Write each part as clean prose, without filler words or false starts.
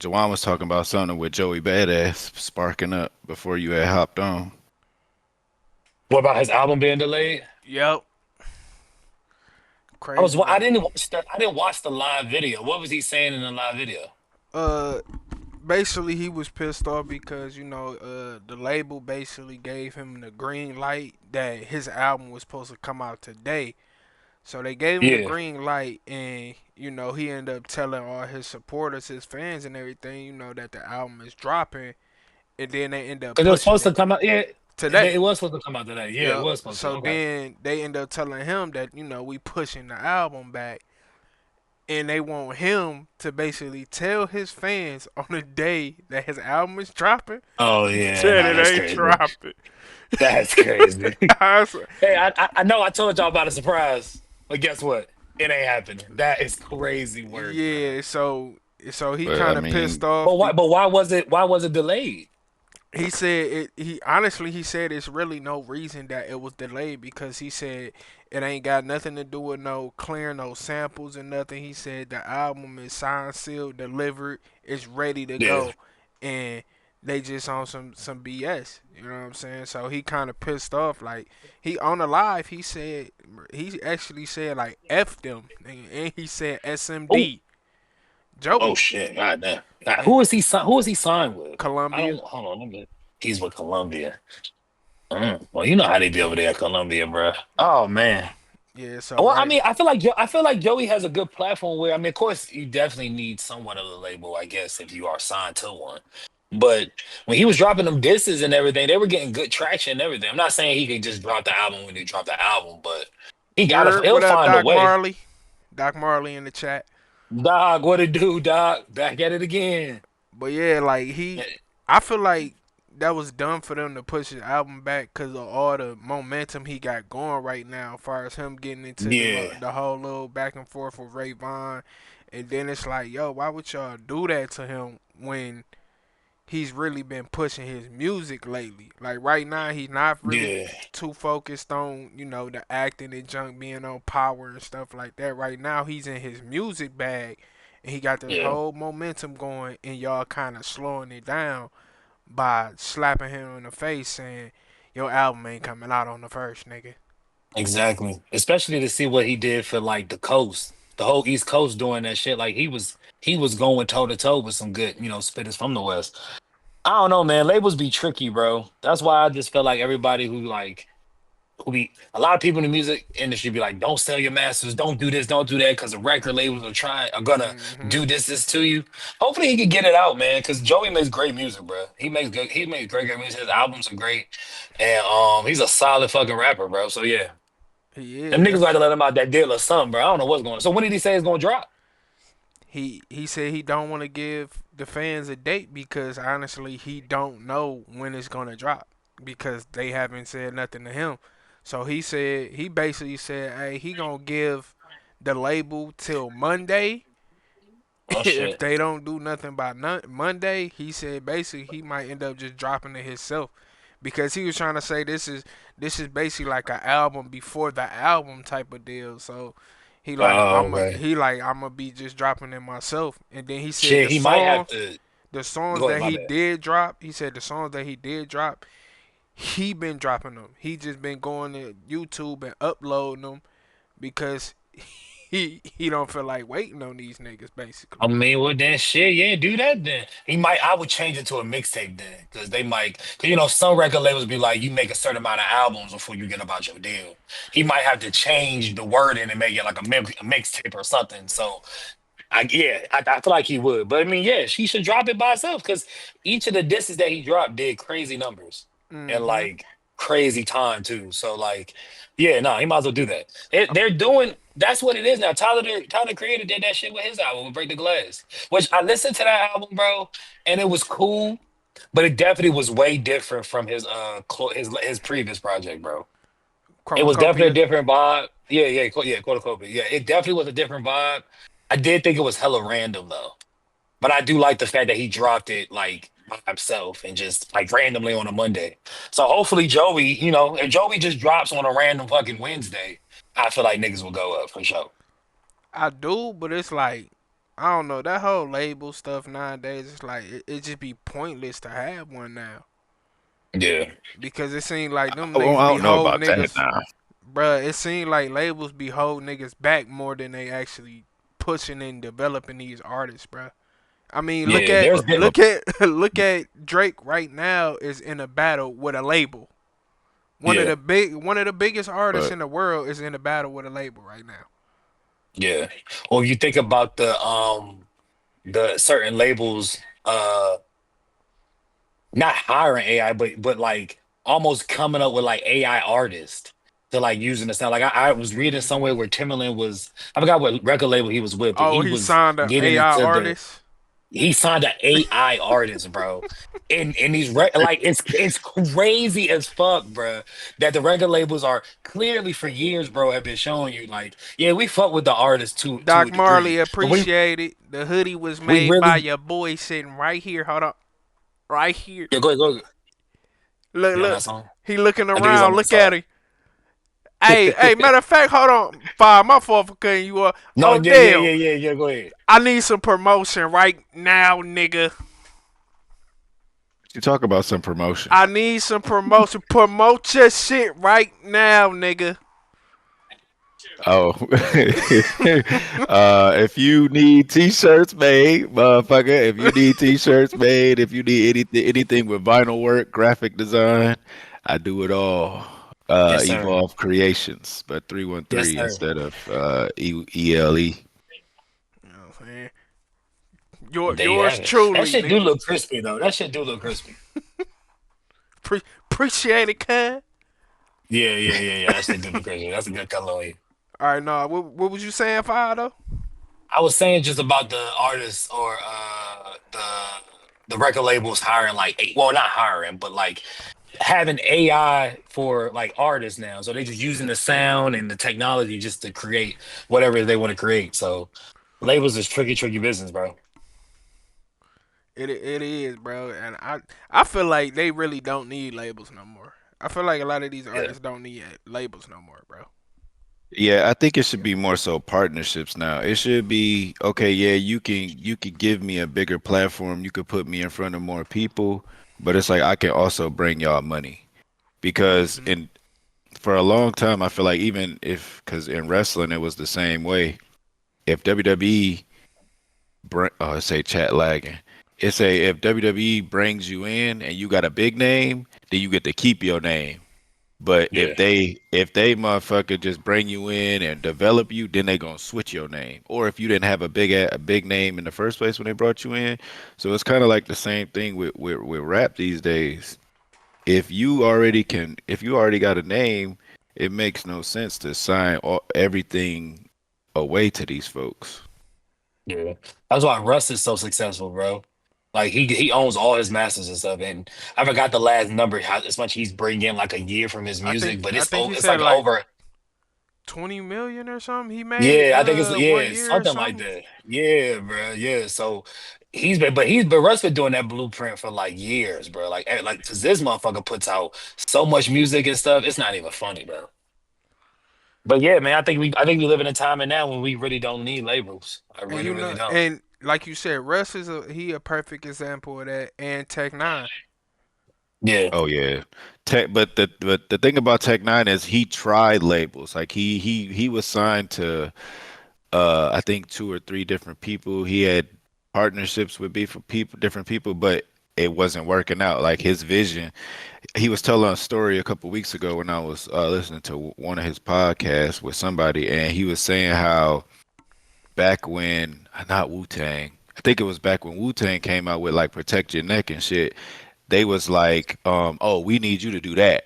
Jawan was talking about something with Joey Badass sparking up before you had hopped on. What about his album being delayed? Yep, crazy I work. didn't watch I didn't watch the live video. What was he saying in the live video? Uh, Basically he was pissed off because the label basically gave him the green light that his album was supposed to come out today. So they gave him the Yeah, green light, and he ended up telling all his supporters, his fans, and everything, that the album is dropping, and then they end up because it was pushing supposed to it come out. Yeah, today. it was supposed to come out today. Yeah, it Yep. was supposed to. So Okay. then they end up telling him that we pushing the album back, and they want him to basically tell his fans on the day that his album is dropping Oh yeah, that no, it that's ain't crazy. dropping. That's crazy. I was- Hey, I know I told y'all about a surprise, but guess what? It ain't happening. That is crazy work, bro. yeah, so he But I kind of pissed mean, off. But why was it delayed? He said it. He honestly, he said it's really no reason that it was delayed because he said it ain't got nothing to do with no clearing no samples and nothing. He said the album is signed, sealed, delivered, it's ready to Yeah. go, and they just on some BS. You know what I'm saying? So he kind of pissed off. Like he on the live, he actually said like F them, and he said Oh, SMD, oh Joey, shit. God damn. God, and who is he signed with? I Columbia. don't hold on. He's with Columbia. Well, you know how they be over there at Columbia, bro. Oh man. Yeah. So Well, I right. mean, I feel like Joey has a good platform where I mean, of course, you definitely need somewhat of a label, I guess, if you are signed to one. But when he was dropping them disses and everything, they were getting good traction and everything. I'm not saying he could just drop the album when he dropped the album, but You're he'll what up, find a Doc way. Marley? Doc Marley in the chat. Dog, what it do, Doc? Back at it again. But yeah, like Yeah, I feel like that was done for them to push his album back because of all the momentum he got going right now, as far as him getting into yeah, the whole little back and forth with Ray Vaughn, and then it's like, yo, why would y'all do that to him when he's really been pushing his music lately? Like right now, he's not really yeah, too focused on the acting and junk being on power and stuff like that. Right now, he's in his music bag, and he got this yeah. whole momentum going, and y'all kind of slowing it down by slapping him in the face saying your album ain't coming out on the first, nigga. Exactly. Especially to see what he did for like the coast, the whole East Coast doing that shit. Like he was going toe to toe with some good, spitters from the West. I don't know, man. Labels be tricky, bro. That's why I just feel like everybody who be a lot of people in the music industry be like, don't sell your masters, don't do this, don't do that, because the record labels are gonna Hmm. do this to you. Hopefully he can get it out, man. Because Joey makes great music, bro. He makes great music. His albums are great, and he's a solid fucking rapper, bro. So yeah, He them is. niggas got That's to let him out that deal or something, bro. I don't know what's going on. So when did he say it's gonna drop? he said he don't want to give the fans a date because honestly he don't know when it's gonna drop because they haven't said nothing to him. So he basically said, hey, he gonna give the label till Monday. Oh If shit. they don't do nothing by Monday, he said basically he might end up just dropping it himself because he was trying to say this is basically like an album before the album type of deal. So Oh, okay. I'm gonna be just dropping it myself. And then he said Shit, he might have to the songs go ahead. that My he bad. did drop. He said the songs that he did drop, he been dropping them. He just been going to YouTube and uploading them because he don't feel like waiting on these niggas basically. I mean, well, then shit, yeah, do that then. He might, I would change it to a mixtape then, because they might, because some record labels be like, you make a certain amount of albums before you get about your deal. He might have to change the wording and make it like a mixtape or something. So, I feel like he would. But I mean, yeah, she should drop it by herself because each of the discs that he dropped did crazy numbers and Hmm. like crazy time too. So, like, yeah, no, he might as well do that. They're doing that's what it is now. Tyler the Creator did that shit with his album, with Break the Glass, which I listened to that album, bro, and it was cool, but it definitely was way different from his previous project, bro. It was definitely a Chromacopia. different vibe. Yeah, quote unquote. Yeah, it definitely was a different vibe. I did think it was hella random though, but I do like the fact that he dropped it like by himself and just like randomly on a Monday. So hopefully Joey, if Joey just drops on a random fucking Wednesday, I feel like niggas will go up for sure. I do, but it's like I don't know, that whole label stuff nowadays. It's like it just be pointless to have one now Yeah, because it seems like them Well, niggas I be don't know holding about that niggas, now. bruh. It seems like labels be holding niggas back more than they actually pushing and developing these artists, bruh. I mean, look yeah. at But, look at look at Drake right now is in a battle with a label. Yeah, One of the biggest artists but in the world is in a battle with a label right now. yeah. Or if you think about the certain labels, not hiring AI, but like almost coming up with like AI artists to like using the sound. Like I was reading somewhere where Timberland was, I forgot what record label he was with, but Oh, he he was signed a getting AI into the artist. he signed an AI artist, bro. And like it's crazy as fuck, bro. That the record labels are clearly for years, bro, have been showing you like, yeah, we fuck with the artist to a Doc degree, Marley but appreciated. The hoodie was we made by really your boy sitting right here. Hold on, right here. yeah, go ahead, go ahead. Look, You on look. that song? He looking I think he's on around. that Look at song. him. Hey, matter of fact, hold on. Five, my fault for cutting you up. No, Oh yeah, yeah, damn, yeah, yeah, yeah. Go ahead. I need some promotion right now, nigga. you talk about some promotion. I need some promotion. Promote your shit right now, nigga. Oh, if you need t-shirts made, motherfucker, if you need t-shirts made, if you need anything with vinyl work, graphic design, I do it all. Yes, sir. Evolve Creations, but Yes, 313 sir. instead of ELE. You know what I'm saying? There you Yours have it. That truly, shit do nigga. look crispy though. That shit do look crispy. Appreciate it, cuz. Yeah, yeah, yeah, yeah. That shit do look crispy. That's a good color on you. All right, no. What was you saying, Fido? I was saying just about the artists or the record labels hiring like well not hiring but like having AI for like artists now. So they just using the sound and the technology just to create whatever they want to create. So labels is tricky business, bro. It is, bro. And I feel like they really don't need labels no more. I feel like a lot of these Yeah. artists don't need labels no more, bro. Yeah, I think it should be more so partnerships now. It should be okay, yeah, you can give me a bigger platform, you could put me in front of more people, but it's like I can also bring y'all money. Because Hmm. in for a long time I feel like even if because in wrestling it was the same way. If WWE say chat lagging. It's a if WWE brings you in and you got a big name, then you get to keep your name. But Yeah. if they motherfucker just bring you in and develop you, then they gonna switch your name. Or if you didn't have a big name in the first place when they brought you in, so it's kind of like the same thing with rap these days. If you already got a name, it makes no sense to sign everything away to these folks. Yeah. That's why Russ is so successful, bro. Like he owns all his masters and stuff. And I forgot the last number, how as much he's bringing in like a year from his music, but I think he it's said like like over 20 million or something he made yeah, I think it's one yeah, year or something like something. that. Yeah, bro. Yeah. So but Russ been doing that blueprint for like years, bro. Like cause this motherfucker puts out so much music and stuff, it's not even funny, bro. But yeah, man, I think we live in a time and now when we really don't need labels. I And really, you really know, don't. and like you said, Russ is a perfect example of that. And Tech Nine. Yeah, Oh yeah. But the thing about Tech Nine is he tried labels. Like he was signed to I think two or three different people. He had partnerships with different people, but it wasn't working out. Like his vision. He was telling a story a couple weeks ago when I was listening to one of his podcasts with somebody, and he was saying how back when not Wu Tang. I think it was back when Wu Tang came out with like Protect Your Neck and shit. They was like, oh, we need you to do that.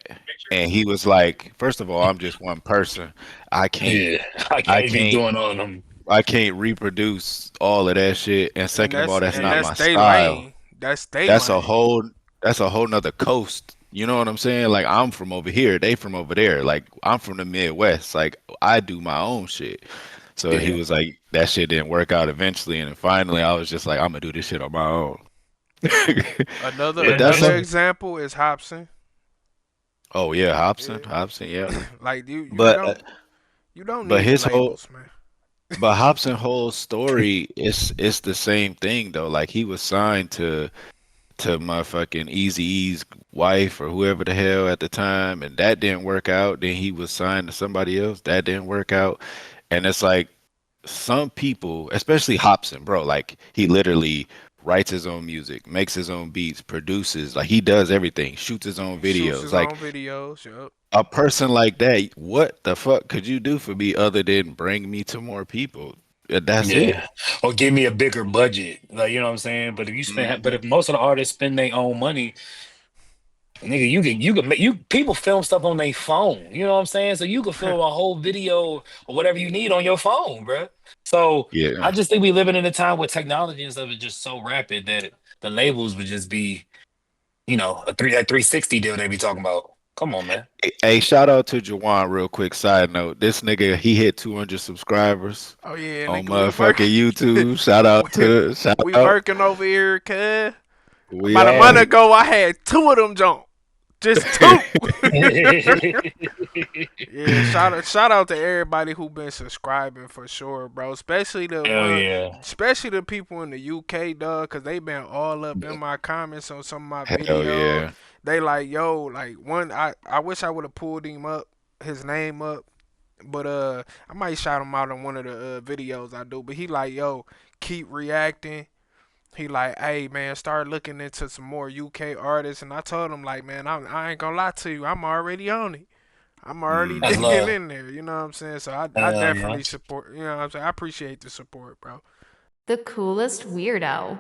And he was like, first of all, I'm just one person. I can't, yeah. I I can't be can't, doing all of them. I can't reproduce all of that shit. And second of all, that's And not Yeah, that's my they style. lane. That's they That's a lane. whole, that's a whole nother coast. You know what I'm saying? Like I'm from over here, they from over there. Like I'm from the Midwest. Like I do my own shit. So he yeah. was like, that shit didn't work out eventually, and then finally I was just like, I'm gonna do this shit on my own. But that's Another Yeah. some. example is Hobson. Oh yeah, Hobson, Yeah. Hobson, yeah. Like But you don't but need his whole labels, man. But Hobson whole story is it's the same thing though. Like he was signed to motherfucking Eazy-E's wife or whoever the hell at the time, and that didn't work out. Then he was signed to somebody else, that didn't work out. And it's like some people, especially Hobson, bro, like he literally writes his own music, makes his own beats, produces, like he does everything, shoots his own Shoots videos. his Like own videos. Yup. a person like that, what the fuck could you do for me other than bring me to more people? That's it. Yeah. Or give me a bigger budget. Like, you know what I'm saying? But if you spend, but Hmm. if most of the artists spend their own money, nigga, you can make you people film stuff on their phone. You know what I'm saying? So you can film a whole video or whatever you need on your phone, bro. So I Yeah. just think we living in a time where technology and stuff is just so rapid that the labels would just be, that 360 deal they be talking about. Come on, man. Hey, shout out to Jawan real quick. Side note, this nigga he hit 200 subscribers Oh yeah, on nigga, we work. motherfucking YouTube. Shout out we, to shout we out. working over here, cuz. We About a are. month ago, I had two of them jump. Just two. Yeah, shout out to everybody who been subscribing for sure, bro. Hell yeah. Especially the people in the UK, dog, cause they been all up in my comments on some of my Hell videos. yeah. They like, yo, like one, I wish I would have pulled him up, his name up, but I might shout him out on one of the videos I do. But he like, yo, keep reacting. He like, hey man, start looking into some more UK artists, and I told him like, man, I ain't gonna lie to you, I'm already on it. I'm already That's Hmm. digging love. in there. You know what I'm saying? So I Hell yeah. definitely support. You know what I'm saying? I appreciate the support, bro. The coolest weirdo.